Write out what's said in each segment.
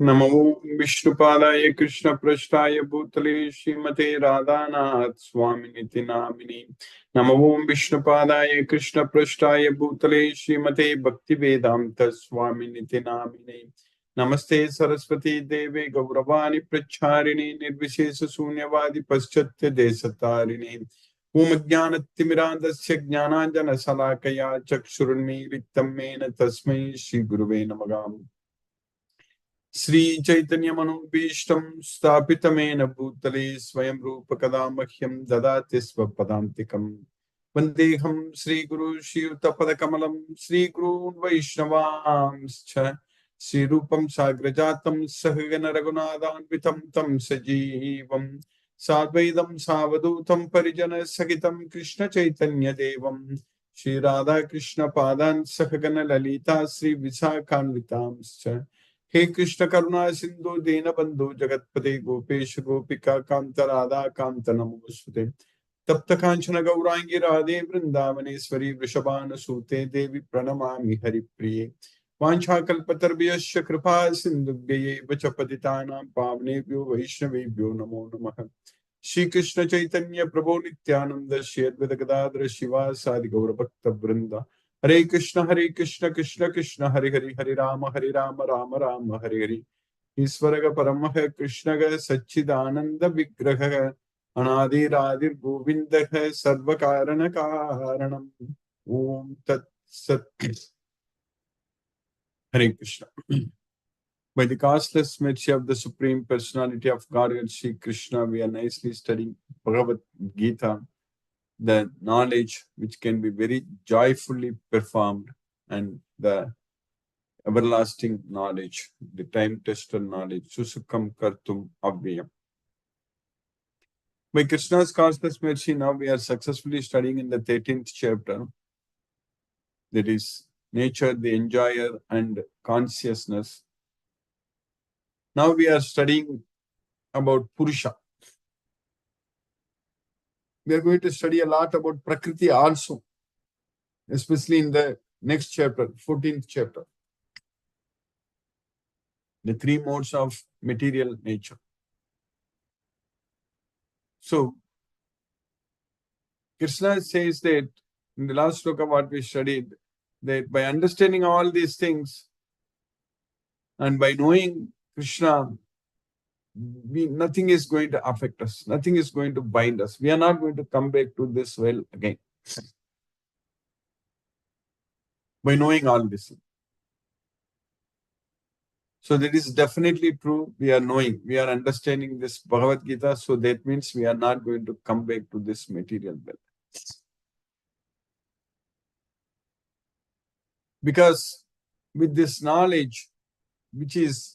नमो विष्णुपादाय कृष्णपृष्ठाय भूतले श्रीमते राधानाथ स्वामिनिति नामिने। नमो विष्णुपादाय कृष्णपृष्ठाय भूतले श्रीमते भक्तिवेदांत स्वामिनिति नामिने। नमस्ते सरस्वती देवे गौरवाणी प्रचारिणे निर्विशेष शून्यवादी पश्चात्य देशतारिणे। ओम ज्ञानतिमिरान्धस्य ज्ञानाञ्जनशलाकया चक्षुरुन्मीलितं येन तस्मै श्री गुरुवे नमः। श्री चैतन्य मनोभीष्टं स्थापितमेन भूतले स्वयं रूप कदा मह्यं ददाति स्वपदान्तिकं। वन्देऽहं श्रीगुरु श्रीयुतपदकमलं श्रीगुरून् वैष्णवांश्च श्रीरूपं साग्रजातं सहगण रघुनाथान्वितं तं सजीवं साद्वैतं सावधूतं परिजन सहितं कृष्ण चैतन्य देवं श्रीराधा कृष्ण पादान् सहगण ललिता श्री विशाखान्वितांश्च। हे कृष्ण करुणा सिंधु दीनबंधु जगतपते गोपेश गोपिका कांत राधा कांत नमोस्तुते। तप्त कांचन गौरांगी राधे वृंदावनेश्वरी वृषभानुसूते देवी प्रणमामि हरिप्रिये। वाञ्छाकल्पतरुभ्यश्च कृपा सिन्धुभ्यैव च पतितानां पावनेभ्यो वैष्णवेभ्यो नमो नमः। श्री कृष्ण चैतन्य प्रभु नित्यानंद श्री अद्वैत गदाधर शिवासादि गौरभक्तवृंद। हरे कृष्ण कृष्ण कृष्ण हरे हरे हरे राम राम राम हरे हरे। ईश्वर परम कृष्ण सच्चिदानंद विग्रह अनादिरादिर गोविंद सर्व कारण कारणम। ओम तत्सत्। हरे Krishna. By the costless mercy of the Supreme Personality of Godhead, Sri Krishna, we are nicely studying Bhagavad Gita, the knowledge which can be very joyfully performed, and the everlasting knowledge, the time-tested knowledge, Susukam Kartum Avyayam. By Krishna's costless mercy, now we are successfully studying in the 13th chapter, that is nature, the enjoyer, and consciousness. Now we are studying about Purusha. We are going to study a lot about Prakriti also, especially in the next chapter, 14th chapter, the three modes of material nature. So, Krishna says that in the last sloka what we studied, that by understanding all these things and by knowing Krishna, nothing is going to affect us, nothing is going to bind us. We are not going to come back to this well again. By knowing all this. So that is definitely true. We are knowing, we are understanding this Bhagavad Gita. So that means we are not going to come back to this material world. Because with this knowledge, which is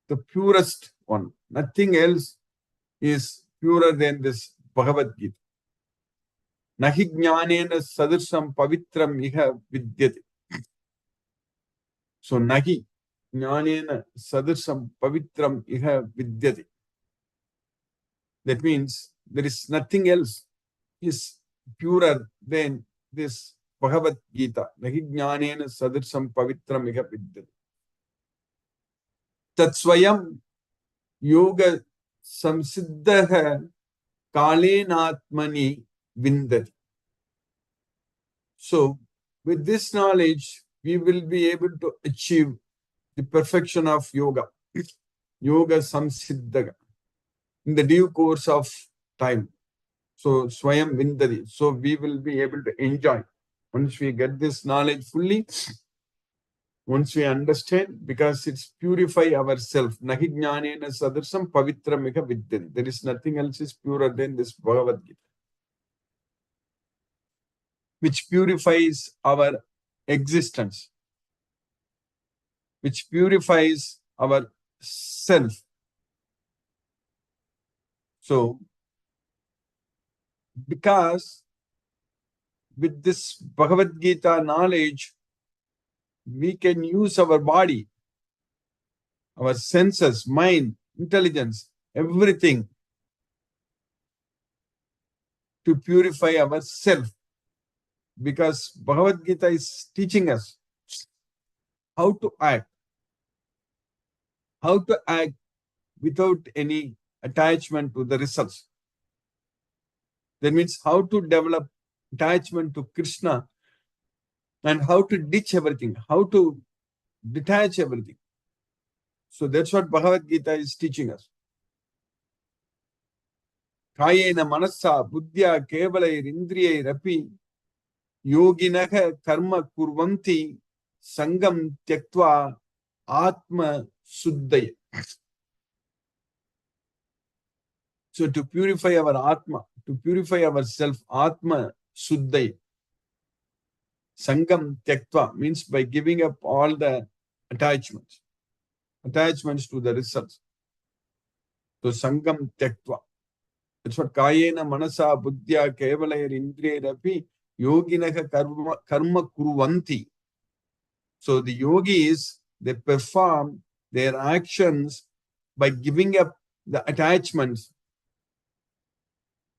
the purest one, nothing else is purer than this Bhagavad Gita. Nahi jnanena sadarsam pavitram iha vidyate. So nahi jnanena sadarsam pavitram iha vidyate. That means there is nothing else is purer than this Bhagavad Gita. Nahi jnanena sadarsam pavitram iha vidyate. Tatsvayam yoga samsiddha kalenatmani vindati. So, with this knowledge, we will be able to achieve the perfection of yoga. Yoga samsiddha in the due course of time. So, swayam vindati. So, we will be able to enjoy. Once we get this knowledge fully, once we understand, because it's purify ourselves. Nahi jnanena sadarsam pavitramika vidyati. There is nothing else is purer than this Bhagavad Gita, which purifies our existence, which purifies our self. So, because with this Bhagavad Gita knowledge, we can use our body, our senses, mind, intelligence, everything to purify ourself. Because Bhagavad Gita is teaching us how to act, how to act without any attachment to the results. That means how to develop attachment to Krishna and how to ditch everything, how to detach everything. So that's what Bhagavad Gita is teaching us. Kayena manasa buddhya kevalair indriyai rapi yoginaha karma kurvanti sangam tyaktva atma suddhaya. So to purify our atma, to purify ourself, atma suddhaya. Sangam tyaktva means by giving up all the attachments to the results. So sangam tyaktva. That's what kayena manasa buddhya kevalayar indriyarapi yoginaha karma kurvanti. So the yogis, they perform their actions by giving up the attachments.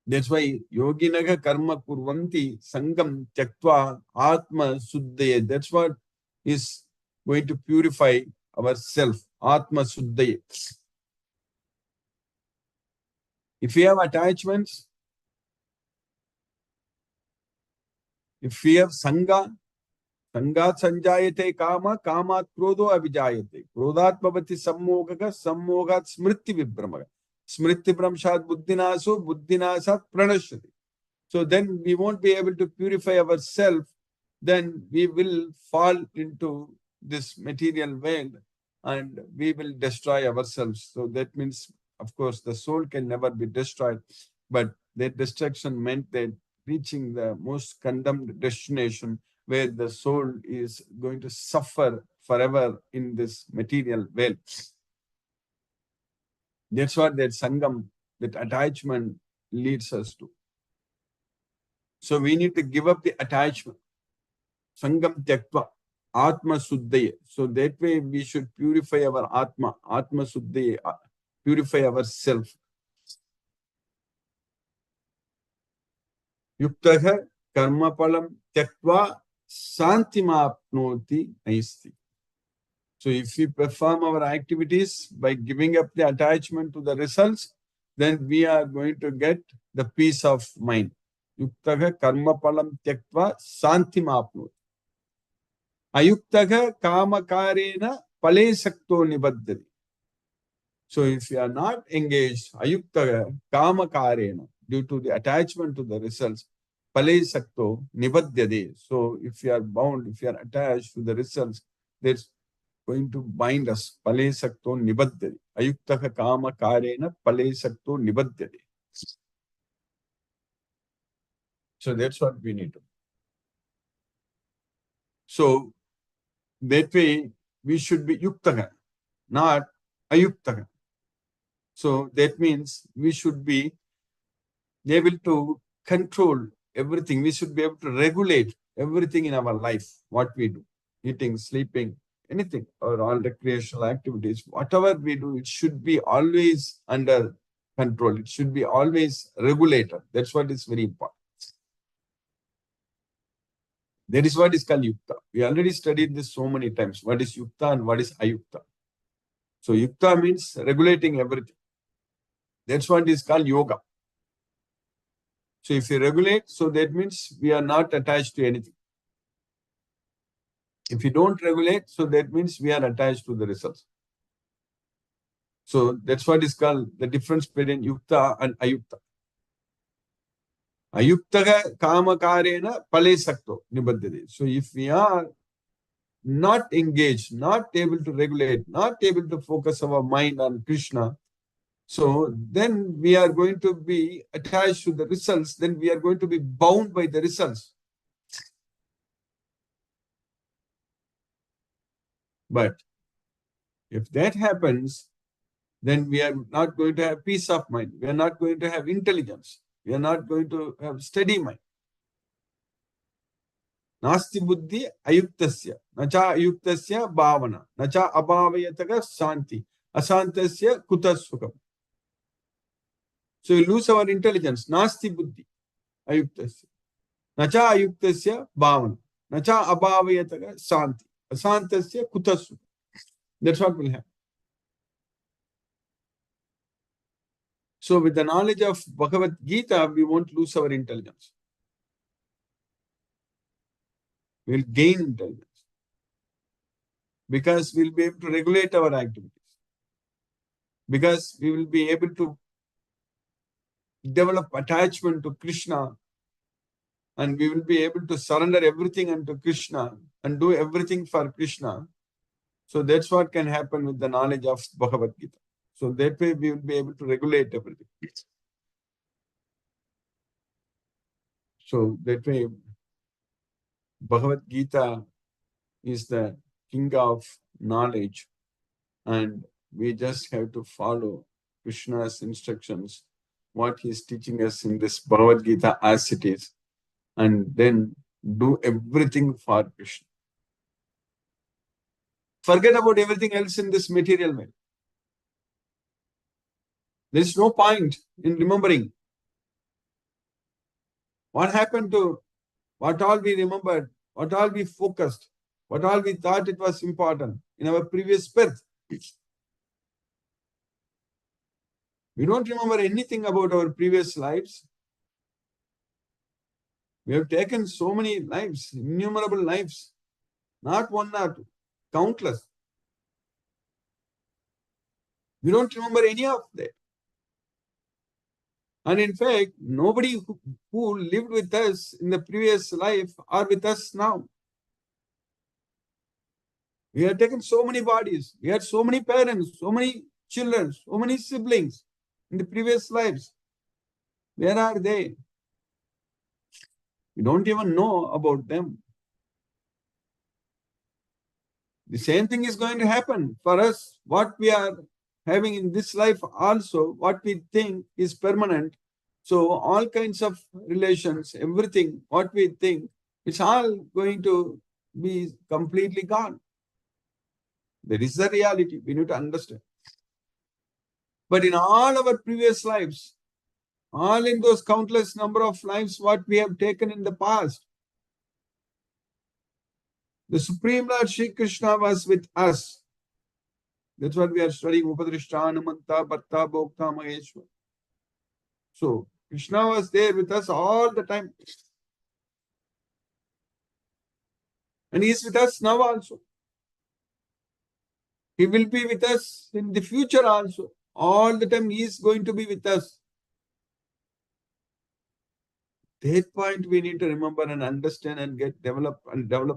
That's why yoginaha karma kurvanti sangam tyaktva atma suddhaya. That's what is going to purify ourself. Atma suddhaya. If we have attachments, if we have sangha, sangat sanjayate kama, kamat krodho abhijayate. Krodhat bhavati sammogaga, sammogat smriti vibhramaga. Smriti bramshat buddhinaso, buddhinasat pranashyati. So then we won't be able to purify ourselves. Then we will fall into this material world and we will destroy ourselves. So that means, of course, the soul can never be destroyed, but that destruction meant that reaching the most condemned destination where the soul is going to suffer forever in this material world. That's what that sangam, that attachment leads us to. So we need to give up the attachment. Sangam tyaktva, atma suddhaya. So that way we should purify our atma, atma suddhaya, purify ourselves. Yuktaha karma palam tyaktva santimapnoti naisti. So if we perform our activities by giving up the attachment to the results, then we are going to get the peace of mind. Yuktaha karma palam tyaktva santimapnoti. Ayuktaha kama karena pale sakto nibaddhati. So if you are not engaged, ayuktaha kama karena, due to the attachment to the results, pale sakto nibaddhati. So if you are bound, if you are attached to the results, that's going to bind us. Pale sakto nibaddhati. Ayuktaha kama karena pale sakto nibaddhati. So that's what we need to do. So that way we should be yuktaha, not ayuktaha. So that means we should be able to control everything. We should be able to regulate everything in our life, what we do, eating, sleeping, anything, or all recreational activities. Whatever we do, it should be always under control. It should be always regulated. That's what is very important. That is what is called yukta. We already studied this so many times. What is yukta and what is ayukta? So yukta means regulating everything. That's what is called yoga. So if you regulate, so that means we are not attached to anything. If you don't regulate, so that means we are attached to the results. So that's what is called the difference between yukta and ayukta. Ayuktaha kama karena pale sakto nibaddhati. So if we are not engaged, not able to regulate, not able to focus our mind on Krishna, so then we are going to be attached to the results, then we are going to be bound by the results. But if that happens, then we are not going to have peace of mind. We are not going to have intelligence. We are not going to have steady mind. Nasti buddhi ayuktasya, nacha ayuktasya bhavana, nacha abhavayataka santi, asantasya kutasukam. So we lose our intelligence. Nasti buddhi ayuktasya, nacha ayuktasya bhavana, nacha abhavayataka santi, asantasya kutasukam. That's what will happen. So with the knowledge of Bhagavad Gita, we won't lose our intelligence. We'll gain intelligence because we'll be able to regulate our activities, because we will be able to develop attachment to Krishna, and we will be able to surrender everything unto Krishna and do everything for Krishna. So that's what can happen with the knowledge of Bhagavad Gita. So that way we will be able to regulate everything. So that way Bhagavad Gita is the king of knowledge, and we just have to follow Krishna's instructions, what he is teaching us in this Bhagavad Gita as it is, and then do everything for Krishna. Forget about everything else in this material world. There is no point in remembering what happened to what all we remembered, what all we focused, what all we thought it was important in our previous birth. We don't remember anything about our previous lives. We have taken so many lives, innumerable lives, not one or two, countless. We don't remember any of that. And in fact, nobody who lived with us in the previous life are with us now. We have taken so many bodies. We had so many parents, so many children, so many siblings in the previous lives. Where are they? We don't even know about them. The same thing is going to happen for us. What we are having in this life also, what we think is permanent. So all kinds of relations, everything, what we think, it's all going to be completely gone. That is the reality. We need to understand. But in all our previous lives, all in those countless number of lives what we have taken in the past, the Supreme Lord Shri Krishna was with us. That's what we are studying, Upadrishta, Anumanta, Bharta, Bhokta, Maheshwar. So, Krishna was there with us all the time. And he is with us now also. He will be with us in the future also. All the time he is going to be with us. That point we need to remember and understand and develop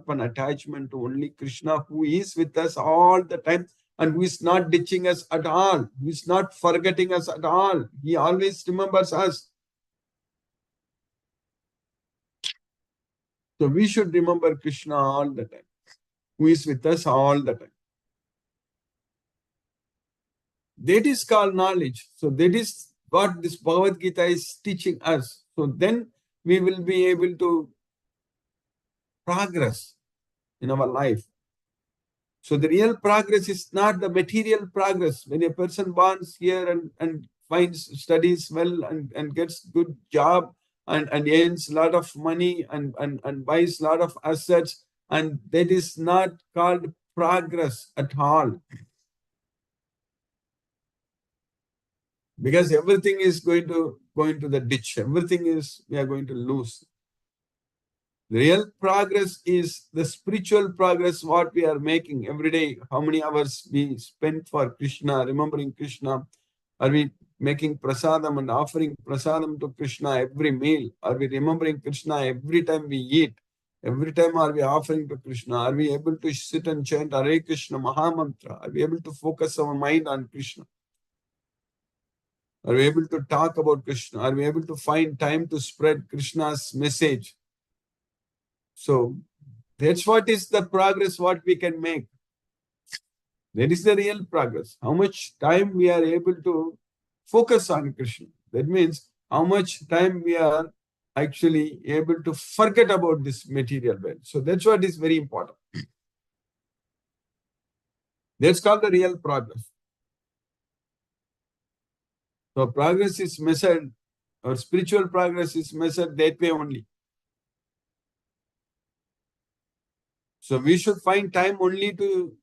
an attachment to only Krishna, who is with us all the time and who is not ditching us at all, who is not forgetting us at all. He always remembers us. So we should remember Krishna all the time, who is with us all the time. That is called knowledge. So that is what this Bhagavad Gita is teaching us. So then we will be able to progress in our life. So the real progress is not the material progress. When a person borns here and finds, studies well and gets good job and earns a lot of money and buys a lot of assets, and that is not called progress at all. Because everything is going to go into the ditch. Everything is, we are going to lose. The real progress is the spiritual progress, what we are making every day. How many hours we spend for Krishna, remembering Krishna? Are we making prasadam and offering prasadam to Krishna every meal? Are we remembering Krishna every time we eat? Every time are we offering to Krishna? Are we able to sit and chant Hare Krishna Mahamantra? Are we able to focus our mind on Krishna? Are we able to talk about Krishna? Are we able to find time to spread Krishna's message? So that's what is the progress what we can make. That is the real progress. How much time we are able to focus on Krishna. That means how much time we are actually able to forget about this material world. So that's what is very important. That's called the real progress. So progress is measured, or spiritual progress is measured that way only. So we should find time only to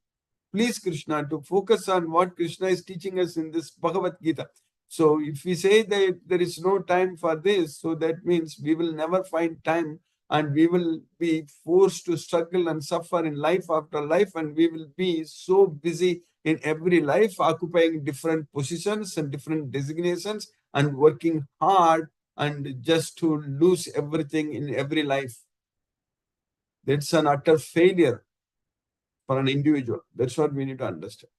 please Krishna, to focus on what Krishna is teaching us in this Bhagavad Gita. So if we say that there is no time for this, so that means we will never find time, and we will be forced to struggle and suffer in life after life, and we will be so busy in every life, occupying different positions and different designations and working hard and just to lose everything in every life. That's an utter failure for an individual. That's what we need to understand.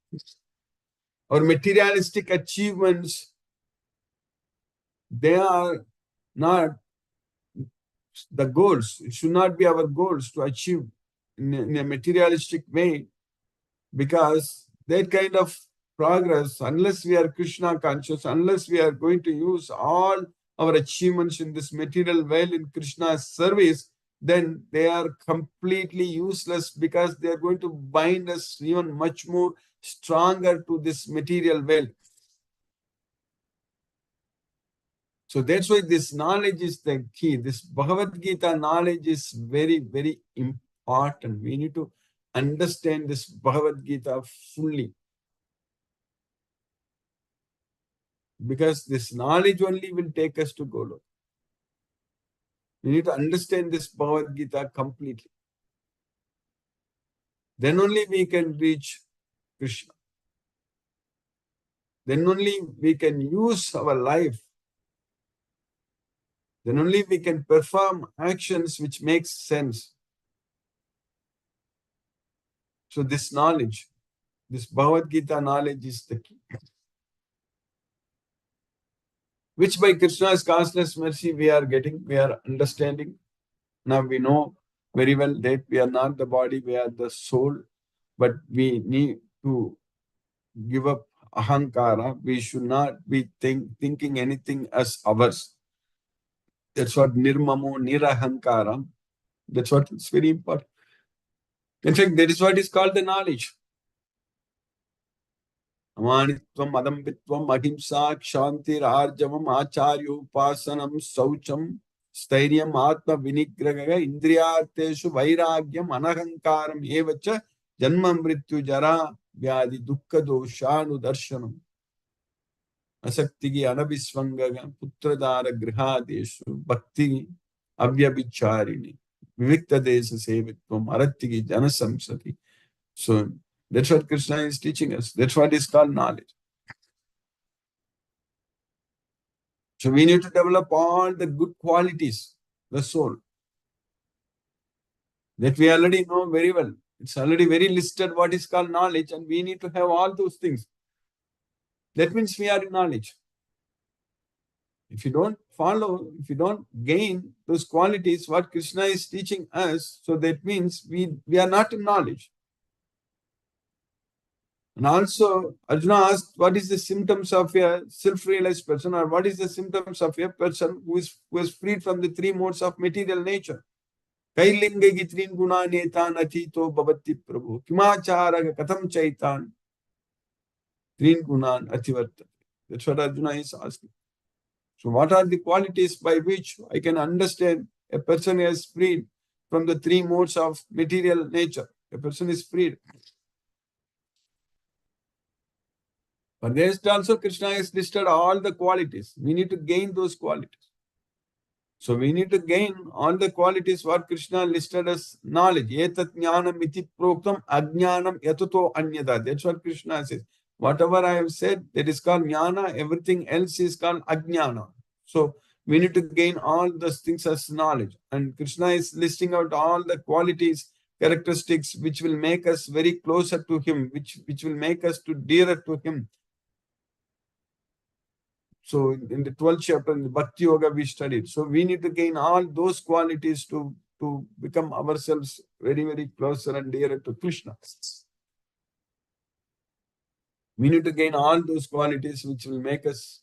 Our materialistic achievements, they are not the goals. It should not be our goals to achieve in a materialistic way, because that kind of progress, unless we are Krishna conscious, unless we are going to use all our achievements in this material world in Krishna's service, then they are completely useless, because they are going to bind us even much more stronger to this material world. So that's why this knowledge is the key. This Bhagavad Gita knowledge is very, very important. We need to understand this Bhagavad Gita fully, because this knowledge only will take us to Goloka. We need to understand this Bhagavad Gita completely. Then only we can reach Krishna. Then only we can use our life. Then only we can perform actions which make sense. So this knowledge, this Bhagavad Gita knowledge is the key, which by Krishna's causeless mercy we are getting, we are understanding. Now we know very well that we are not the body, we are the soul, but we need to give up ahankara. We should not be thinking anything as ours. That's what nirmamo, nirahankara. That's what is very important. In fact, that is what is called the knowledge. Amanitvam, adambitvam, ahimsa, kshantir, arjavam, acharyopasanam, saucham, stairyam, atma, vinigragaga, indriyarteshu, vairagyam, anahankaram, evacha, janma, mrityu, jara, vyadi, dukkha, doshanu, darshanam. Asaktigi, anabhisvangaga, putradara, grihadeshu, bhakti, avyabhicharini, vivikta desa sevitvam, arattigi, janasamsati. So that's what Krishna is teaching us. That's what is called knowledge. So we need to develop all the good qualities, the soul, that we already know very well. It's already very listed what is called knowledge, and we need to have all those things. That means we are in knowledge. If you don't follow, if you don't gain those qualities, what Krishna is teaching us, so that means we are not in knowledge. And also, Arjuna asked, what is the symptoms of a self-realized person, or what is the symptoms of a person who is freed from the three modes of material nature? Kailinga gitrin guna netan atito bhavati prabhu. Kimachara katham chaitan trin gunan ativartate. That's what Arjuna is asking. So what are the qualities by which I can understand a person is freed from the three modes of material nature? A person is freed. But there is also Krishna has listed all the qualities. We need to gain those qualities. So we need to gain all the qualities what Krishna listed as knowledge. Etat jnanam iti proktam ajnanam yatato anyada. That's what Krishna says. Whatever I have said, that is called jnana. Everything else is called ajnana. So we need to gain all those things as knowledge. And Krishna is listing out all the qualities, characteristics which will make us very closer to him, which will make us to dearer to him. So in the 12th chapter, in the Bhakti Yoga, we studied. So we need to gain all those qualities to become ourselves very, very closer and dearer to Krishna. We need to gain all those qualities which will make us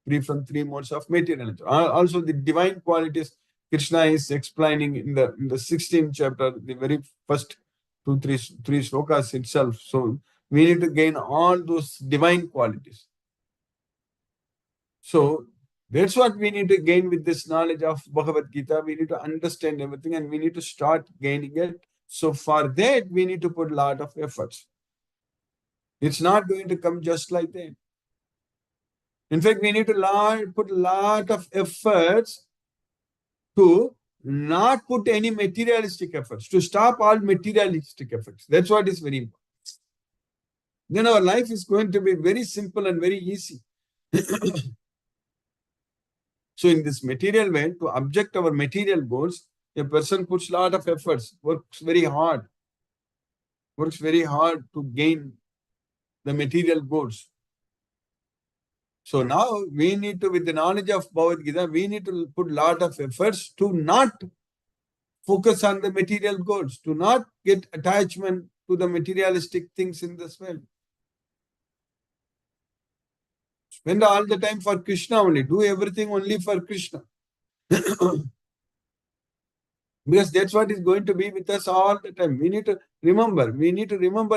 free from three modes of material nature. Also, the divine qualities Krishna is explaining in the 16th chapter, the very first three slokas itself. So we need to gain all those divine qualities. So that's what we need to gain with this knowledge of Bhagavad Gita. We need to understand everything, and we need to start gaining it. So for that, we need to put a lot of efforts. It's not going to come just like that. In fact, we need to put a lot of efforts to not put any materialistic efforts, to stop all materialistic efforts. That's what is very important. Then our life is going to be very simple and very easy. So in this material way, to object our material goals, a person puts a lot of efforts, works very hard to gain the material goals. So now we need to, with the knowledge of Bhagavad Gita, we need to put a lot of efforts to not focus on the material goals, to not get attachment to the materialistic things in this world. Spend all the time for Krishna only. Do everything only for Krishna. Because that's what is going to be with us all the time. We need to remember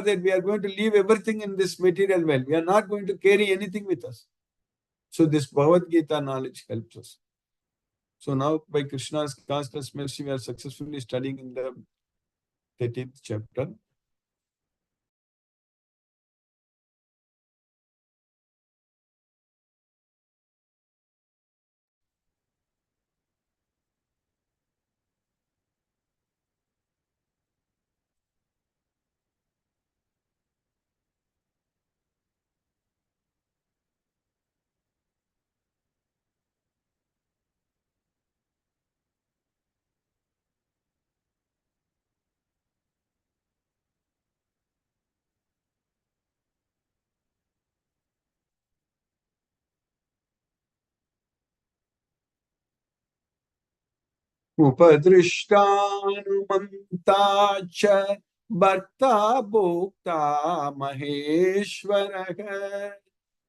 that we are going to leave everything in this material world. We are not going to carry anything with us. So this Bhagavad Gita knowledge helps us. So now by Krishna's constant mercy, we are successfully studying in the 13th chapter. Upadrishtanumanta cha bharta bhokta maheshwaraha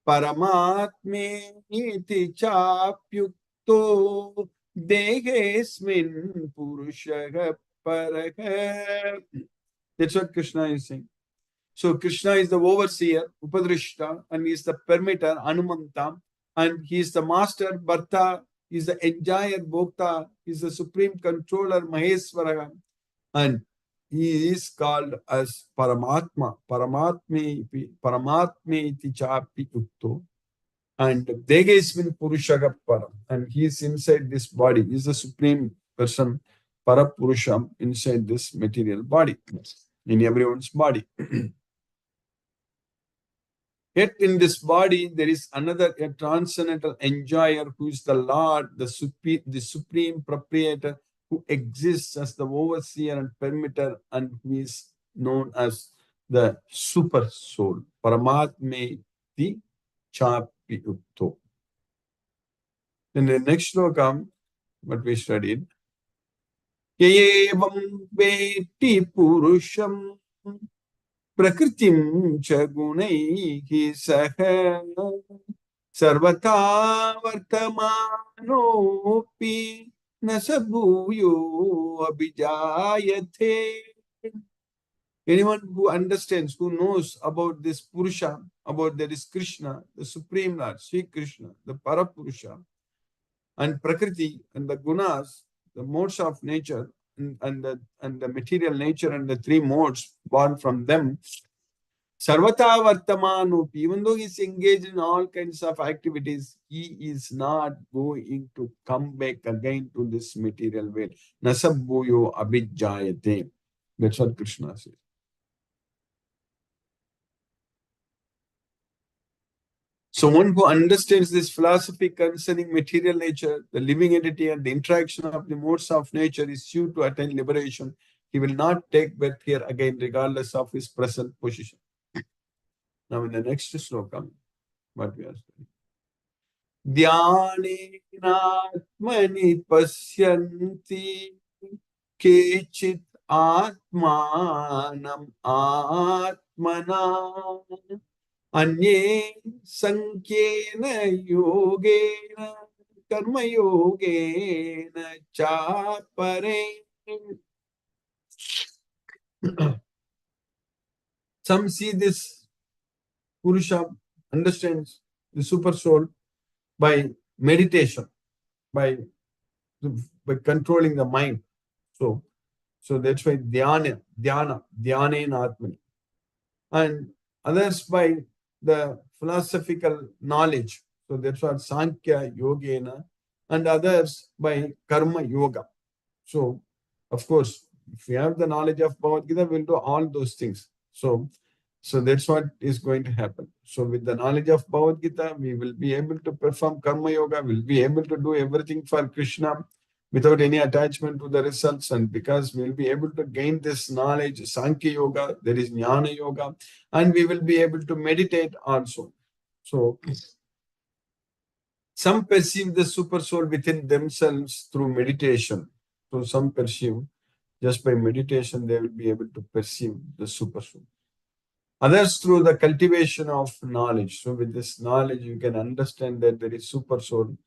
paramatme iti chapyukto degesmin purushaha paraha. That's what Krishna is saying. So Krishna is the overseer, Upadrishta, and he is the permitter, Anumanta, and he is the master, Bharta, he is the enjoyer, Bhokta, he is the supreme controller, Maheswara, and he is called as Paramatma, Paramatme iti chapi ukto, and Degesmin Purushaga Param, and he is inside this body, he is the supreme person, Parapurusham, inside this material body, in everyone's body. Yet in this body, there is another a transcendental enjoyer who is the Lord, the supreme proprietor, who exists as the overseer and permitter, and who is known as the super soul. Paramatme ti chapi ukto. In the next shloka, what we studied, Yevam veti purusham Prakritim cha gunaihi saha sarvata vartamanopi nasabhuyo abhijayate. Anyone who understands, who knows about this Purusha, about that is Krishna, the Supreme Lord, Sri Krishna, the Parapurusha, and Prakriti and the Gunas, the modes of nature, and the material nature and the three modes born from them, Sarvata Vartamanupi, even though he is engaged in all kinds of activities, he is not going to come back again to this material world. Nasabhuyo abhijayate. That's what Krishna says. So one who understands this philosophy concerning material nature, the living entity, and the interaction of the modes of nature is due to attain liberation. He will not take birth here again, regardless of his present position. Now in the next sloka, what we are studying. Dhyanenatmani pasyanti kechit atmanam atmana anye sankyena yogena karma yogena chapare. Some see this Purusha, understands the super soul by meditation, by controlling the mind. So that's why dhyana in Atmani. And others by the philosophical knowledge. So that's what Sankhya Yogena, and others by Karma Yoga. So, of course, if we have the knowledge of Bhagavad Gita, we'll do all those things. So that's what is going to happen. So with the knowledge of Bhagavad Gita, we will be able to perform Karma Yoga, we'll be able to do everything for Krishna without any attachment to the results. And because we'll be able to gain this knowledge, Sankhya Yoga, there is Jnana Yoga, and we will be able to meditate also. So some perceive the super soul within themselves through meditation. So some perceive just by meditation, they will be able to perceive the super soul. Others through the cultivation of knowledge. So with this knowledge, you can understand that there is super soul,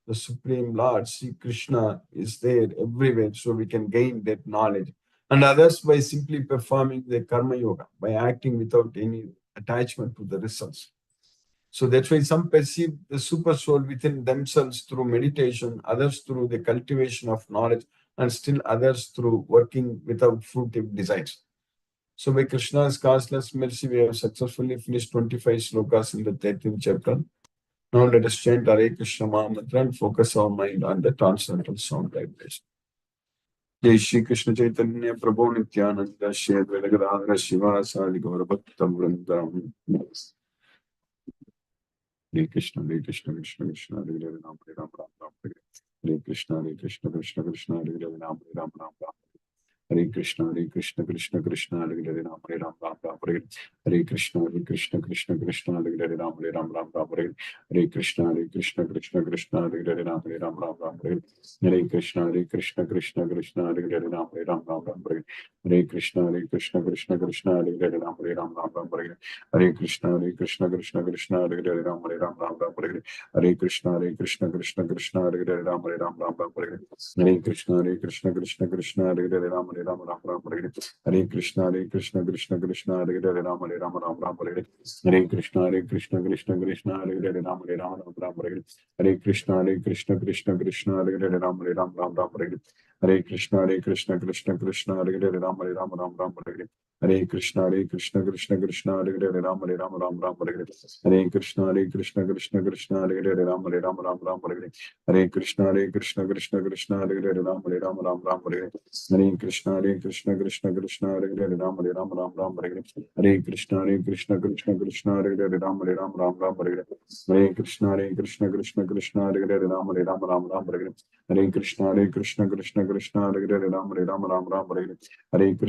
the Supreme Lord, Sri Krishna is there everywhere. So we can gain that knowledge. And others by simply performing the karma yoga, by acting without any attachment to the results. So that's why some perceive the super soul within themselves through meditation, others through the cultivation of knowledge, and still others through working without fruitive desires. So by Krishna's causeless mercy, we have successfully finished 25 slokas in the 13th chapter. Now let us chant Hare Krishna Mahamantra and focus our mind on the transcendental sound vibration. Jai Shri Krishna Chaitanya Prabhu Nityananda Shri Advaita Gadadhara Shivasadi Gaura Bhakta Vrindam. Hare Krishna, Hare Krishna, Krishna Krishna, Hare Hare, Ram Ram, Ram Ram, Hare Krishna, Hare Krishna, Krishna Krishna, Hare Hare, Ram Ram, Ram Ram. Hare Krishna, Krishna Krishna, Hare Hare, Ram Ram, Ram Ram, Hare Krishna, Krishna Krishna, Hare Hare, Ram Ram, Ram Ram, Hare Krishna, Krishna Krishna, Hare Hare, Ram Ram, Ram Ram, Hare Krishna, Krishna Krishna, Hare Hare, Ram Ram, Ram Ram, Hare Krishna, Krishna Krishna, Hare Hare, Ram Ram, Ram Ram, Hare Krishna, Krishna Krishna, Hare Hare, Ram Ram, Ram Ram, Hare Krishna, Krishna Krishna, Hare Hare, Ram Ram, Ram Ram, Hare Krishna, Krishna, Hare Hare, Ram Ram Ram, Hare Krishna, Krishna Krishna, Hare Hare, Ram Ram Ram, Hare Krishna, Krishna Krishna, Hare Hare, Ram Ram Ram, Hare Krishna, Krishna Krishna, Hare Hare, Ram Ram, Hare Krishna, Krishna Krishna, Hare Hare, Ram Ram, Hare Krishna, Krishna Krishna, Hare Hare, Ram Ram, Hare Krishna, Krishna Krishna, Hare Hare, Ram Ram, Hare Krishna, Krishna Krishna, Hare Hare, Ram Ram, Hare Krishna, Krishna Krishna, Hare Hare, Ram Ram, Hare Krishna, Krishna Krishna, Hare Hare, Ram Ram, Hare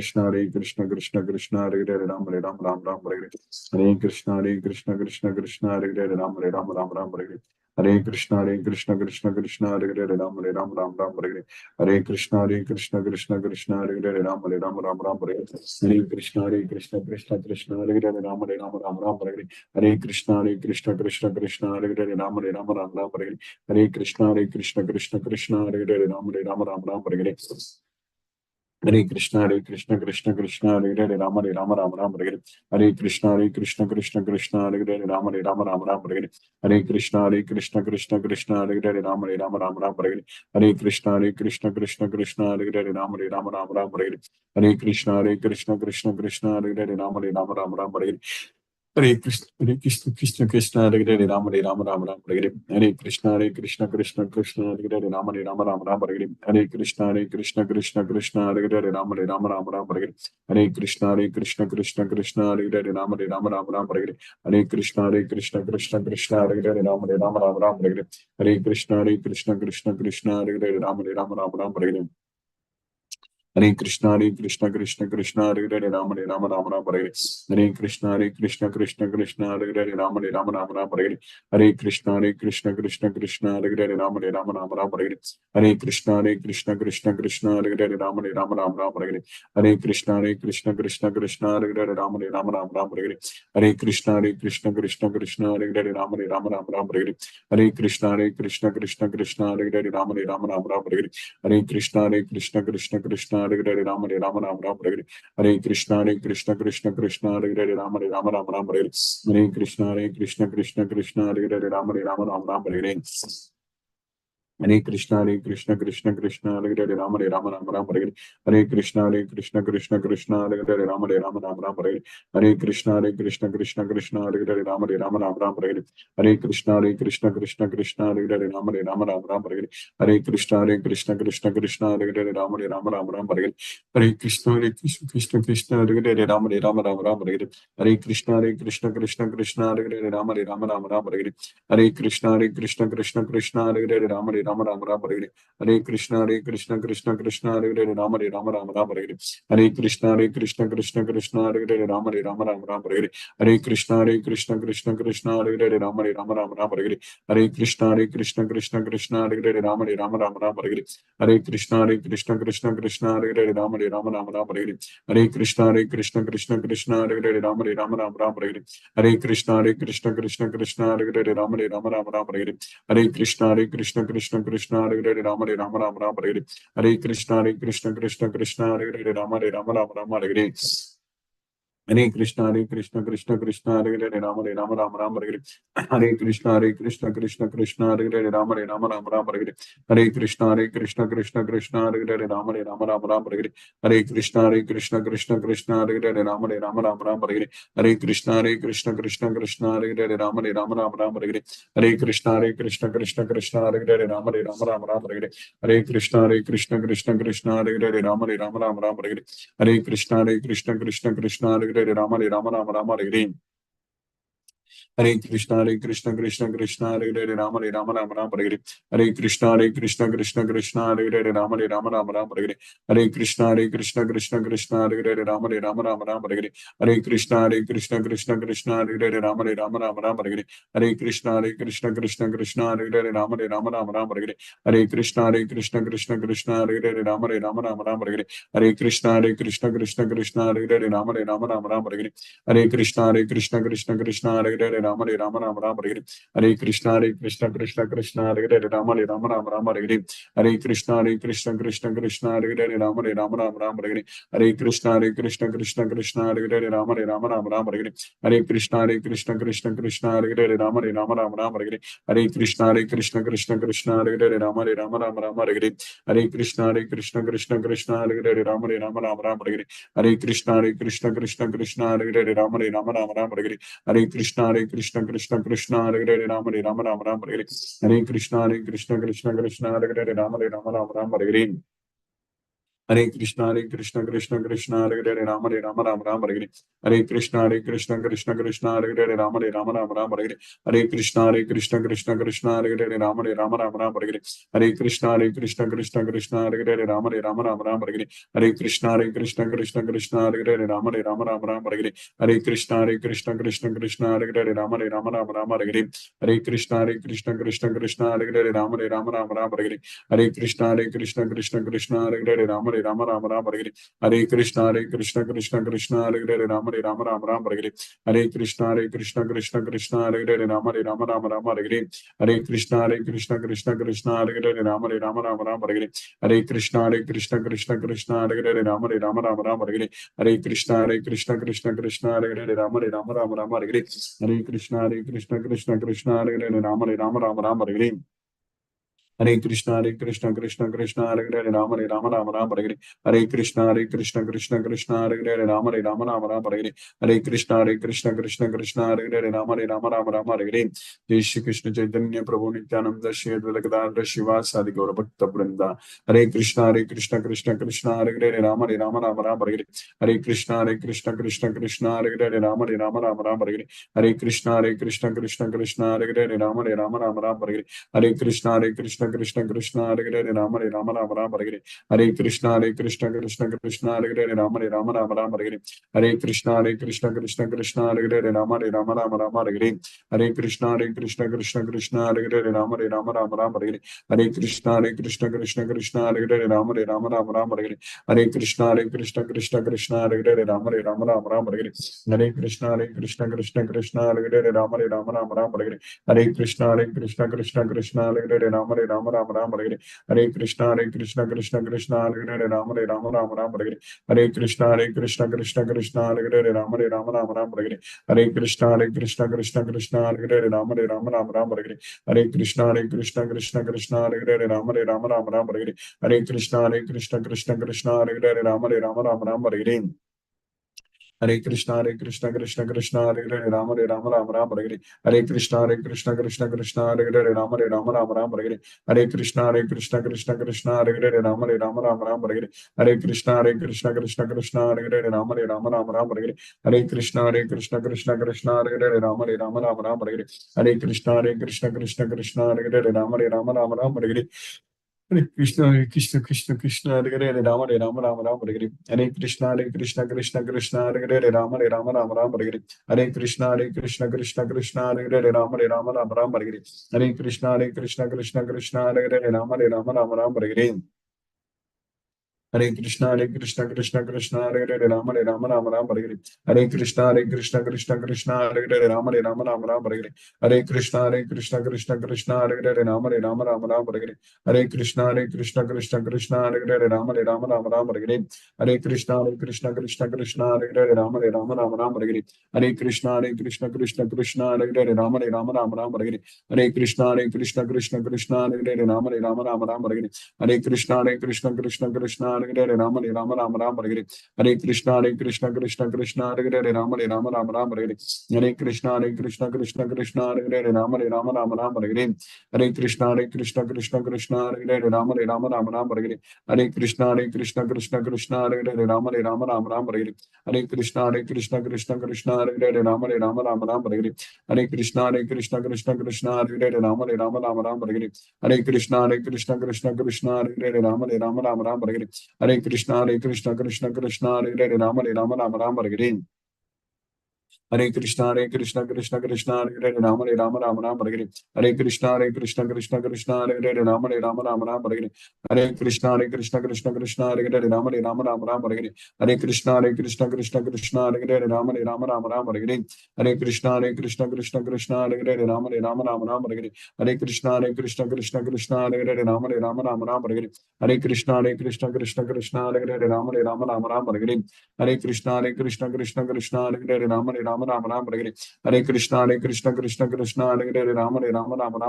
Krishna, Krishna Krishna, Hare Hare, Ram Ram, Hare Krishna, Krishna Krishna, Hare Hare, Ram Ram, Hare Krishna, Krishna Hare Hare, Ram Ram, Hare Krishna, Krishna Krishna, Hare Hare, Ram Ram, Hare Krishna, Krishna Krishna, Hare Hare, Ram Ram, Hare Krishna, Krishna Krishna, Hare Hare, Ram Ram, Hare Krishna, Krishna Hare Hare, Ram Ram, Hare Krishna, Krishna Krishna, Hare Hare, Ram Ram, Hare Krishna, Krishna Krishna, Hare Hare, Ram Ram, Hare Krishna, Krishna Krishna, Hare Hare, Ram Ram, Hare Krishna, Krishna Krishna, Hare Hare, Ram Ram, Hare Krishna, Krishna Krishna, Hare Hare, Ram Ram, Hare Krishna, Krishna Krishna, Hare Hare, Ram Ram, Hare Krishna, Krishna Krishna, Hare Hare, Ram Ram, Hare Krishna, Krishna, Hare Hare, Ram Ram, Hare Krishna, Krishna Krishna, Hare Hare, Ram Ram, Hare Krishna, Krishna Krishna, Hare Hare, Ram Ram, Hare Krishna, Krishna Krishna, Hare Hare, Ram Ram, Hare Krishna, Krishna Krishna, Hare Hare, Ram Ram, Hare Krishna, Krishna Krishna, Hare Hare, Ram Ram, Hare Krishna, Krishna Krishna, Hare Hare, Ram Ram, Hare Krishna, Krishna Krishna, Hare Hare, Ram Ram, Hare Krishna, Krishna Krishna, Hare Hare, Ram Ram, Hare Krishna, Krishna Krishna, Hare Hare, Ram Ram, Hare Krishna, Krishna Krishna, Hare Hare, Ram Ram, Hare Krishna, Krishna Krishna, Hare Hare, Ram Ram, Hare Krishna, Krishna Krishna, Hare Hare, Ram Ram, Hare Krishna, Krishna, Hare Hare, Ram Ram, Hare Krishna, Krishna Krishna, Hare Hare, Ram Ram, Hare Krishna, Krishna Krishna, Hare Hare, Ram Ram, Hare Krishna, Krishna Krishna, Hare Hare, Rama Hare Rama, Rama Rama Hare Hare. Hare Krishna, Krishna Hare Hare, Rama Hare Rama, Rama Rama Hare Hare. Hare Krishna, Krishna Hare Hare, Rama Hare Rama, Rama Rama Hare Hare. Hare Krishna, Krishna Hare Hare, Rama Hare Rama, Rama Rama Hare Hare. Hare Krishna, Krishna Hare Hare, Rama Hare Rama, Rama Rama Hare Hare. Hare Krishna, Krishna Hare Hare, Rama Hare Rama, Rama Rama Hare Hare. Hare Krishna, Krishna Hare Hare, Rama Hare Rama, Rama Rama Hare Hare. Hare Krishna, Krishna Hare Hare, Rama Hare Rama, Rama Rama Hare Hare. Hare Krishna, Krishna Hare Hare, Rama Hare Rama, Rama Rama Hare Hare. Hare Krishna, Krishna Hare Hare, Rama Hare Rama, Rama Rama Hare Hare. Hare Krishna, Krishna Hare Hare, Rama Hare Rama, Rama Rama Hare Hare. Hare Krishna, Krishna Hare Hare, Rama Hare Rama, Rama Rama Hare Hare. Hare Krishna, Krishna Hare Hare, Rama Hare Rama, Rama Rama Hare Hare. Hare Krishna, Krishna Hare Hare, Rama Hare Rama, Rama Rama Hare Hare. Hare Krishna, Krishna Hare Hare, Rama Hare Rama, Rama Rama Hare Hare. Hare Krishna, Krishna Hare Hare, Rama Hare Rama, Rama Rama Hare Hare. Hare Krishna, Krishna Hare Hare, Rama Hare Rama, Rama Rama Hare Hare. Hare Krishna, Krishna Hare Hare, Rama Hare Rama, Rama Rama Hare Hare. Hare Krishna, Krishna Hare Hare, Rama Hare Rama, Rama Rama Hare Hare. Hare Krishna, Krishna Hare Hare, Rama Hare Rama, Rama Rama Hare Hare. Hare Krishna, Krishna Hare Hare, Rama Hare Rama, Rama Rama Hare Hare. Hare Krishna, Krishna Hare Hare, Rama Hare Rama, Rama Rama Hare Hare. Hare Krishna, Krishna Hare Hare, Rama Hare Rama, Rama Rama Hare Hare. Hare Krishna, Krishna Hare Hare, Rama Hare Rama, Rama Rama Hare Hare. Hare Krishna, Krishna Hare Hare, Rama Hare Rama, Rama Rama Hare Hare. Hare Krishna, Krishna Hare Hare, Rama Hare Rama, Rama Rama Hare Hare. Hare Krishna, Krishna Hare Hare, Rama Hare Rama, Rama Rama Hare Hare. Hare Krishna, Krishna Hare Hare, Rama Hare Rama, Rama Rama Hare Hare. Hare Krishna, Krishna Hare Hare, Rama Hare Rama, Rama Rama Hare Hare. Hare Krishna, Krishna Hare Hare, Rama Hare Rama, Rama Rama Hare Hare. Hare Krishna, Krishna Hare Hare, Rama Hare Rama, Rama Rama Hare Hare. Hare Krishna, Krishna Hare Hare, Rama Hare Rama, Rama Rama Hare Hare. Hare Krishna, Krishna Hare Hare, Rama Hare Rama, Rama Rama Hare Hare. Hare Krishna, Krishna Hare Hare, Rama Hare Rama, Rama Rama Hare Hare. Hare Krishna, Krishna Hare Hare, Rama Hare Rama, Rama Rama Hare Hare. Hare Krishna, Krishna Hare Hare, Rama Hare Rama, Rama Rama Hare Hare. Hare Krishna, Krishna Hare Hare, Rama Hare Rama, Rama Rama Hare Hare. Hare Krishna, Krishna Hare Hare, Rama Hare Rama, Rama Rama Hare Hare. Hare Krishna, Krishna Hare Hare, Rama Hare Rama, Rama Rama Hare Hare. Hare Krishna, Krishna Hare Hare, Rama Hare Rama, Rama Rama Hare Hare. Hare Krishna, Krishna Hare Hare, Rama Hare Rama, Rama Rama Hare Hare. Hare Krishna, Krishna Hare Hare, Rama Hare Rama, Rama Rama Hare Hare. Hare Krishna, Krishna Hare Hare, Rama Hare Rama, Rama Rama Hare Hare. Hare Krishna, Krishna Hare Hare, Rama Hare Rama, Rama Rama Hare Hare. Hare Krishna, Krishna Hare Hare, Rama Hare Rama, Rama Rama Hare Hare. Hare Krishna, Krishna Hare Hare, Rama Hare Rama, Rama Rama Hare Hare. Hare Krishna, Krishna Hare Hare, Rama Hare Rama, Rama Rama Hare Hare. Hare Krishna, Krishna Hare Hare, Rama Hare Rama, Rama Rama Hare Hare. Hare Krishna, Krishna Hare Hare, Rama Hare Rama, Rama Rama Hare Hare. Hare Krishna, Krishna Hare Hare, Rama Hare Rama, Rama Rama Hare Hare. Hare Krishna, Krishna Hare Hare, Rama Hare Rama, Rama Rama Hare Hare. Hare Krishna, Krishna Hare Hare, Rama Hare Rama, Rama Rama Hare Hare. Hare Krishna, Krishna Hare Hare, Rama Hare Rama, Rama Rama Hare Hare. Hare Krishna, Krishna Hare Hare, Rama Hare Rama, Rama Rama Hare Hare. Hare Krishna, Krishna Hare Hare, Rama Hare Rama, Rama Rama Hare Hare. Hare Krishna, Krishna Hare Hare, Rama Hare Rama, Rama Rama Hare Hare. Hare Krishna, Krishna Hare Hare, Rama Hare Rama, Rama Rama Hare Hare. Hare Krishna, Krishna Hare Hare, Rama Hare Rama, Rama Rama Hare Hare. Hare Krishna, Krishna Hare Hare, Rama Hare Rama, Rama Rama Hare Hare. Jai Shri Krishna Chaitanya Prabhu Nityananda Shri Advaita Gadadhara Shivasadi Gaura Bhakta Vrinda. Hare Krishna, Krishna Hare Hare, Rama Hare Rama, Rama Rama Hare Hare. Hare Krishna, Krishna Hare Hare, Rama Hare Rama, Rama Rama Hare Hare. Hare Krishna, Krishna Hare Hare, Rama Hare Rama, Rama Rama Hare Hare. Hare Krishna, Krishna Hare Hare, Rama Hare Rama, Rama Rama Hare Hare. Hare Krishna, Krishna Hare Hare, Rama Hare Rama, Rama Rama Hare Hare. Hare Krishna, Krishna Hare Hare, Rama Hare Rama, Rama Rama Hare Hare. Hare Krishna, Krishna Hare Hare, Rama Hare Rama, Rama Rama Hare Hare. Hare Krishna, Krishna Hare Hare, Rama Hare Rama, Rama Rama Hare Hare. Hare Krishna, Krishna Hare Hare, Rama Hare Rama, Rama Rama Hare Hare. Hare Krishna, Krishna Hare Hare, Rama Hare Rama, Rama Rama Hare Hare. Hare Krishna, Krishna Hare Hare, Rama Hare Rama Rama Rama Hare Hare, Hare Krishna Krishna Krishna Hare Hare, Rama Rama Rama Rama Hare Hare, Hare Krishna Krishna Krishna Hare Hare, Rama Rama Rama Rama Hare Hare, Hare Krishna Krishna Krishna Hare Hare, Rama Rama Rama Hare Hare, Hare Krishna Krishna Krishna Hare Hare, Rama Rama Rama Hare Hare, Hare Krishna Krishna Krishna Hare Hare, Rama Rama Rama Hare Hare, Hare Krishna Krishna Krishna Hare Hare, Rama Rama Rama Hare Hare, Hare Krishna Krishna Krishna Hare Hare, Rama Rama Rama Hare Hare, Hare Krishna Krishna Krishna Hare Hare, Rama Rama Rama Hare Hare, Hare Krishna Krishna Krishna Hare Hare, Rama Rama Rama Hare Hare, Hare Krishna Krishna Krishna Hare Hare, Rama Rama Rama Hare Hare, Hare Krishna Krishna Krishna Hare Hare, Rama Rama Hare Hare, Hare Krishna Krishna Hare Hare, Rama Rama Hare Hare, Hare Krishna Krishna Hare Hare, Rama Rama Hare Hare, Hare Krishna Krishna Hare Hare, Rama Rama Hare Hare, Hare Krishna Krishna Hare Hare, Rama Rama Hare Hare, Hare Krishna Krishna Hare Hare, Rama Rama Hare Hare, Hare Krishna Krishna Hare Hare, Rama Rama Hare Hare, Hare Krishna Krishna Hare Hare, Rama Rama Hare Hare, Hare Krishna Krishna Hare Hare, Rama Rama Hare Hare, Hare Krishna Krishna Hare Hare, Rama Rama Hare Hare, Hare Krishna Krishna Hare Hare, Rama Rama Hare Hare, Hare Krishna Krishna Hare Hare, Rama Rama Hare Hare, Hare Krishna Krishna Hare Hare, Rama Rama Hare Hare, Hare Krishna Krishna Hare Hare, Rama Rama Hare Hare, Hare Krishna Krishna Hare Hare, Rama Rama Hare Hare, Hare Krishna Krishna Hare Hare, Rama Rama Hare Hare, Hare Krishna Krishna Hare Hare, Rama Rama Hare Hare, Hare Krishna Krishna Hare Hare, Rama Rama Hare Hare, Hare Krishna Krishna Hare Hare, Rama Rama Hare Hare, Hare Krishna Krishna Hare Hare, Rama Rama Hare Hare, Hare Krishna Krishna Hare Hare, Rama Rama Hare Hare, Hare Krishna Krishna Hare Hare, Rama Rama Hare Hare, Hare Krishna Krishna Hare Hare, Rama Rama Hare Hare, Hare Krishna Krishna Hare Hare, Rama Rama Hare Hare, Hare Krishna Krishna Hare Hare, Rama Rama Hare Hare, Hare Krishna Krishna Hare Hare, Rama Rama Hare Hare, Hare Krishna Krishna Hare Hare, Rama Rama Hare Hare, Hare Krishna Krishna Hare Hare, Rama Rama Hare Hare, Hare Krishna Krishna Hare Hare, Rama Rama Hare Hare, Hare Krishna Krishna Hare Hare, Rama Rama Hare Hare, Hare Krishna Krishna Hare Hare, Rama Rama Hare Hare, Hare Krishna Krishna Hare Hare, Rama Rama Hare Hare, Hare Krishna Krishna Hare Hare, Rama Rama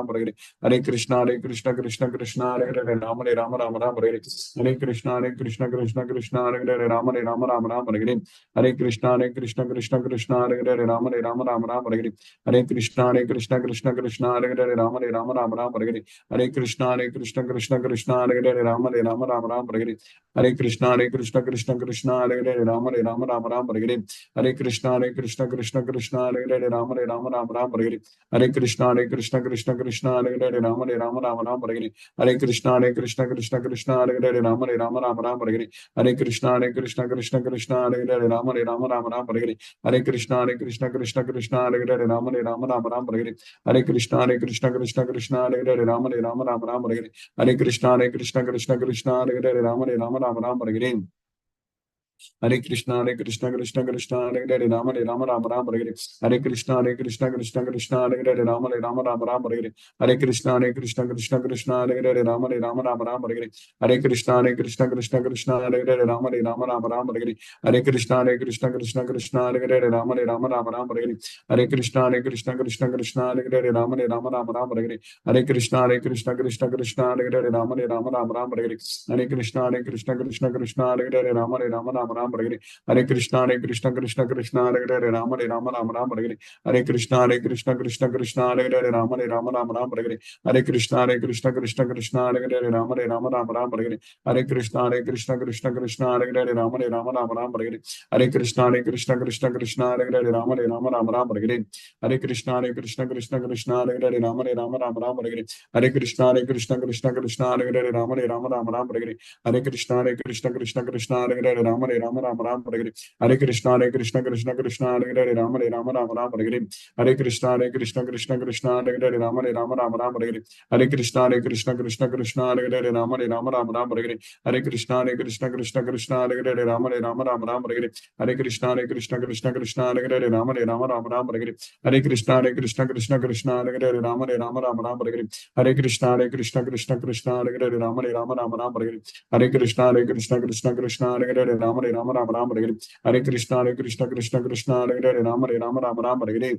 Hare Hare, Hare Krishna Krishna Hare Hare, Rama Rama Hare Hare, Hare Krishna Krishna Hare Hare, Rama Rama Hare Hare, Hare Krishna Krishna Hare Hare, Rama Rama Hare Hare, Hare Krishna Krishna Hare Hare, Rama Rama Hare Hare, Hare Krishna Krishna Hare Hare, Rama Rama Hare Hare, Hare Krishna Krishna Hare Hare, Rama Rama Hare Hare, Hare Krishna Krishna Hare Hare, Rama Rama Hare Hare, Hare Krishna Krishna Hare Hare, Rama Rama Hare Hare, Hare Krishna Krishna Hare Hare, Rama Rama Hare Hare, Hare Krishna Krishna Hare Hare, Rama Rama Hare Hare, Hare Krishna Hare Hare, Rama Rama Hare Hare, Hare Krishna Krishna Hare Hare, Rama Rama Hare Hare, Hare Krishna Krishna Hare Hare, Rama Rama Hare Hare, Hare Krishna Krishna Hare Hare, Rama Rama Hare Hare, Hare Krishna Krishna Hare Hare, Rama Rama Hare Hare, Hare Krishna Krishna Hare Hare, Rama Rama Hare Hare, Hare Krishna Krishna Hare Hare, Rama Rama Hare Hare, Hare Krishna Krishna Hare Hare, Rama Rama Hare Hare, Hare Krishna Krishna Hare Hare, Rama Rama Hare Hare, Hare Krishna Krishna Hare Hare, Rama Rama Hare Hare, Hare Krishna Krishna Hare Hare, Rama Rama Hare Hare, Hare Krishna Krishna Hare Hare, Rama Rama Hare Hare, Hare Krishna Krishna Hare Hare, Rama Rama Hare Hare, Hare Krishna Krishna Hare Hare, Rama Rama Hare Hare, Hare Krishna Krishna Hare Hare, Rama Rama Hare Hare, Hare Krishna Krishna Hare Hare, Rama Hare Rama Rama Rama Hare Hare. Hare Krishna Krishna Krishna Hare Hare. Rama Rama Rama Rama Hare Hare. Hare Krishna Krishna Krishna Hare Hare. Rama Rama Rama Rama Hare Hare. Hare Krishna Krishna Krishna Hare Hare. Rama Rama Rama Rama Hare Hare. Hare Krishna Krishna Krishna Hare Hare. Rama Rama Rama Rama Hare Hare. Hare Krishna Krishna Hare Hare. Rama Rama Rama Rama Hare Hare. Hare Krishna Krishna Hare Hare. Rama Rama Rama Rama Hare Hare. Hare Krishna Krishna Hare Hare. Rama Rama Rama Rama Hare Hare. Hare Krishna Krishna Hare Hare. Rama Rama Rama Rama Hare Hare. Hare Krishna Krishna Hare Hare. Rama Rama Rama Rama Hare Hare. Hare Krishna Krishna Hare Hare. Rama Rama Rama Hare Hare.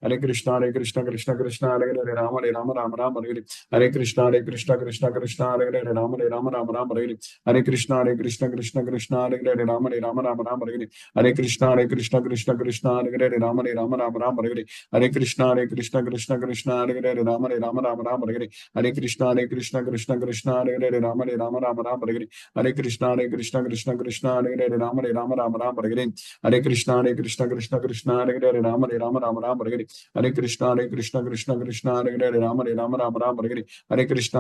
Hare Krishna Krishna Hare Hare. Rama Rama Rama Hare Hare. Hare Krishna Krishna Hare Hare. Rama Rama Rama Hare Hare. Hare Krishna Krishna Hare Hare. Rama Rama Rama Hare Hare. Hare Krishna Krishna Hare Hare. Rama Rama Rama Hare Hare. Hare Krishna Krishna Hare Hare. Rama Rama Hare Hare. Hare Krishna Krishna Hare Hare. Rama Rama Hare Hare. Hare Krishna Krishna Hare Hare. Rama Rama Hare Hare. Hare Krishna Krishna Hare Hare. Rama Rama Hare Hare. Hare Krishna Krishna Hare Hare. Rama Rama Hare Hare. Hare Krishna Krishna Hare Hare. Rama Rama Hare Hare. Hare Krishna Krishna Hare Hare. Rama Rama Hare Hare. Hare Krishna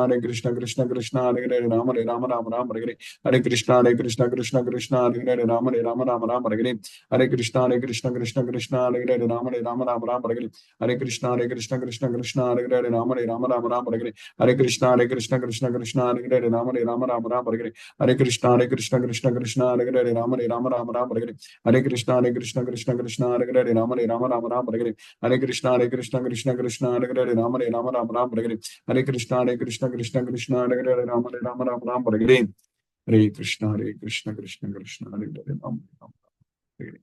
Krishna Hare Hare. Rama Rama Hare Hare. Hare Krishna Krishna Hare Hare. Rama Rama Hare Hare. Hare Krishna Krishna Hare Hare. Rama Rama Hare Hare. Hare Krishna Krishna Hare Hare. Rama Rama Hare Hare. Hare Krishna Krishna Hare Hare. Rama Rama Hare Hare. Hare Krishna Krishna Hare Hare. Rama Rama Hare Hare. Hare Krishna Krishna Hare Hare. Rama Rama Hare Hare. Hare Krishna Krishna Hare Hare. Rama Rama Hare Hare.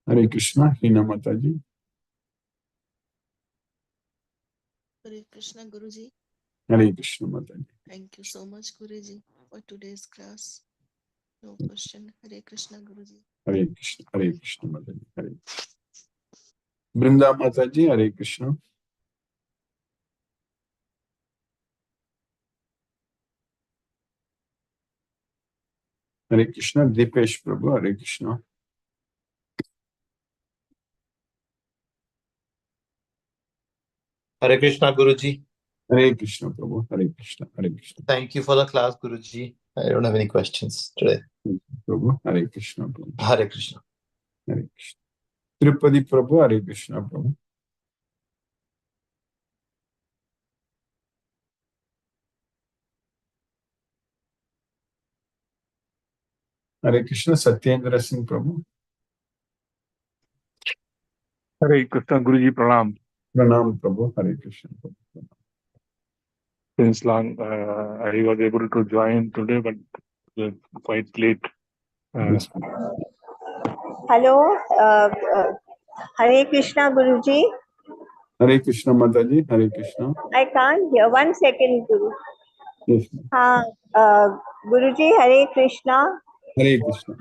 Hare Krishna, Hina Mataji. Hare Krishna Guruji. Hare Krishna Mataji. Thank you so much Guruji for today's class. No question. Hare Krishna Guruji. Hare Krishna Mataji. Hare. Brinda Mataji, Hare Krishna. Hare Krishna, Dipesh Prabhu, Hare Krishna. Hare Krishna Guruji. Hare Krishna Prabhu, Hare Krishna, Hare Krishna. Thank you for the class, Guruji. I don't have any questions today. Prabhu, Hare Krishna Prabhu. Hare Krishna. Hare Krishna. Tirupati Prabhu, Hare Krishna Prabhu. Hare Krishna, Satyendra Singh Prabhu. Hare Krishna Guruji Pranam. Pranam Prabhu, Hare Krishna Prabhu. Since long, I was able to join today, but quite late. Yes. Hello, Hare Krishna Guruji. Hare Krishna Mataji, Hare Krishna. I can't hear. 1 second, Guru. Yes. Guruji, Hare Krishna. Hare Krishna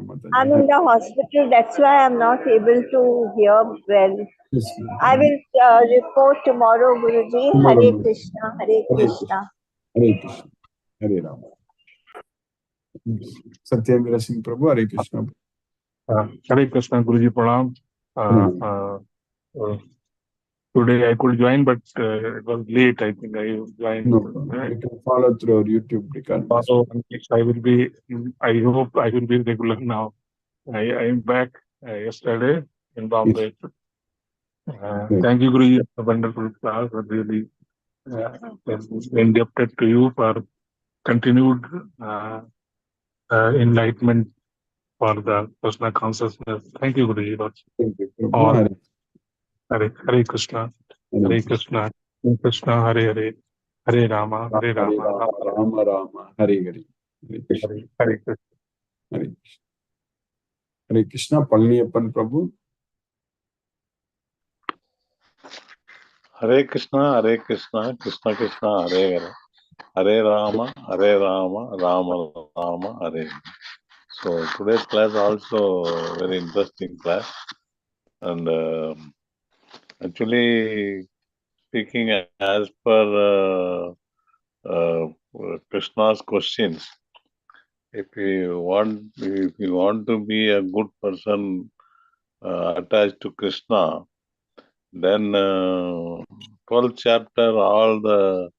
Mataji. I'm in the hospital. That's why I'm not able to hear well. Yes. I will report tomorrow, Guruji. Tomorrow. Hare Krishna, Hare Krishna. Hare Krishna, Hare Rama. Satyendra Singh Prabhu, Hare Krishna. Hare Krishna Guruji Pranam. Today I could join, but it was late. I think I joined. No, you can follow through our YouTube recording. So I will be. I hope I will be regular now. I am back yesterday in Bombay. Thank you, Guruji, for wonderful class. Really indebted to you for continued enlightenment for the personal consciousness. Thank you, Guruji. Thank you. All. Hare Krishna, Hare Krishna, Hare Krishna, Hare Hare, Hare Rama, Hare Rama, Rama Rama, Hare Hare. Hare Krishna. Hare Krishna. Hare Krishna. Hare Krishna, Palniyappan Prabhu. Hare Krishna, Krishna Krishna, Hare Hare. Hare Rama, Rama Rama, Hare. So today's class also very interesting class, and actually speaking as per Krishna's questions, If you want to be a good person attached to Krishna, then 12th chapter, all the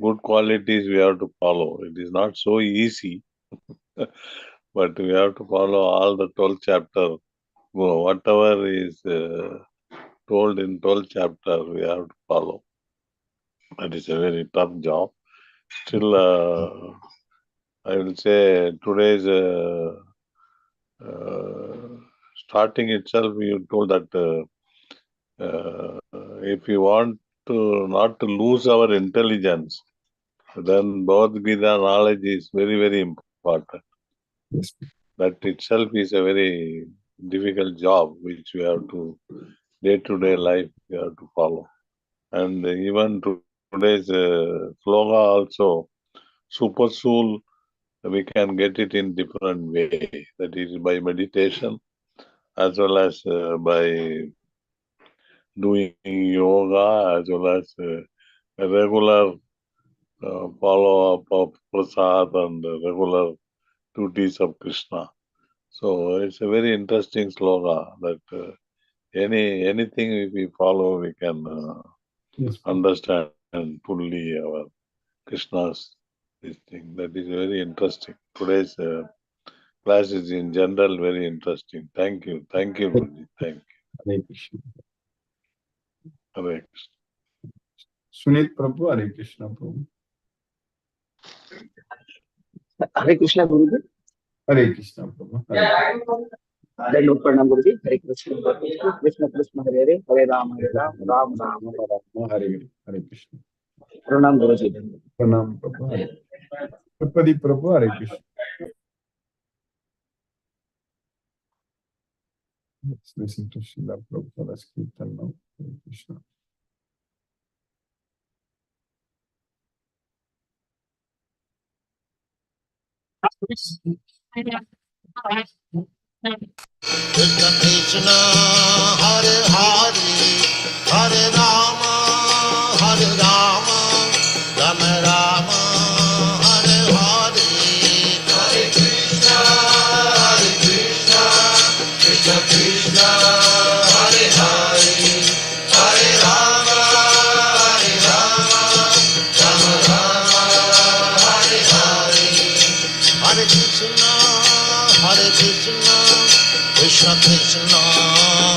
good qualities we have to follow. It is not so easy, but we have to follow all the 12th chapter. Whatever is told in 12th chapter, we have to follow. That is a very tough job. Still, I will say today's starting itself, you told that if you want to not to lose our intelligence, then Bhagavad Gita knowledge is very, very important. Yes. That itself is a very difficult job which we have to, day-to-day life, we have to follow. And even today's sloga also, super soul, we can get it in different way. That is by meditation as well as by doing yoga, as well as a regular follow-up of prasad and regular duties of Krishna. So it's a very interesting sloga that anything if we follow, we can Yes. understand fully our Krishna's this thing. That is very interesting. Today's class is in general very interesting. Thank you, Guruji. Thank Hare Krishna. you. Hare Krishna. Sunit Prabhu, Hare Krishna Prabhu. Hare Krishna Guruji. Hare Krishna Prabhu. Hare Then Pranam Guruji. Hare Krishna. Krishna Krishna Hare Hare. Hare Rama Hare Rama. Rama Rama Hare Rama. Hare Hare. Hare Krishna. Pranam Guruji. Pranam Prabhu. Hare. Tripadi Prabhu, Hare Krishna. Let's listen to Srila Prabhupada's Kirtan now. Hare Krishna. Krishna Krishna Hare Hare Hare Rama Rama Rama Hare Hare Hare Krishna Krishna Krishna Hare Hare Hare Rama Rama Rama Hare Hare Hare Krishna Krishna Krishna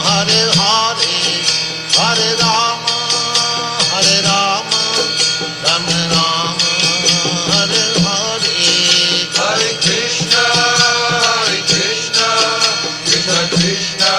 Hare Hare Hare Rama Rama Rama Hare Hare Hare Krishna Krishna Krishna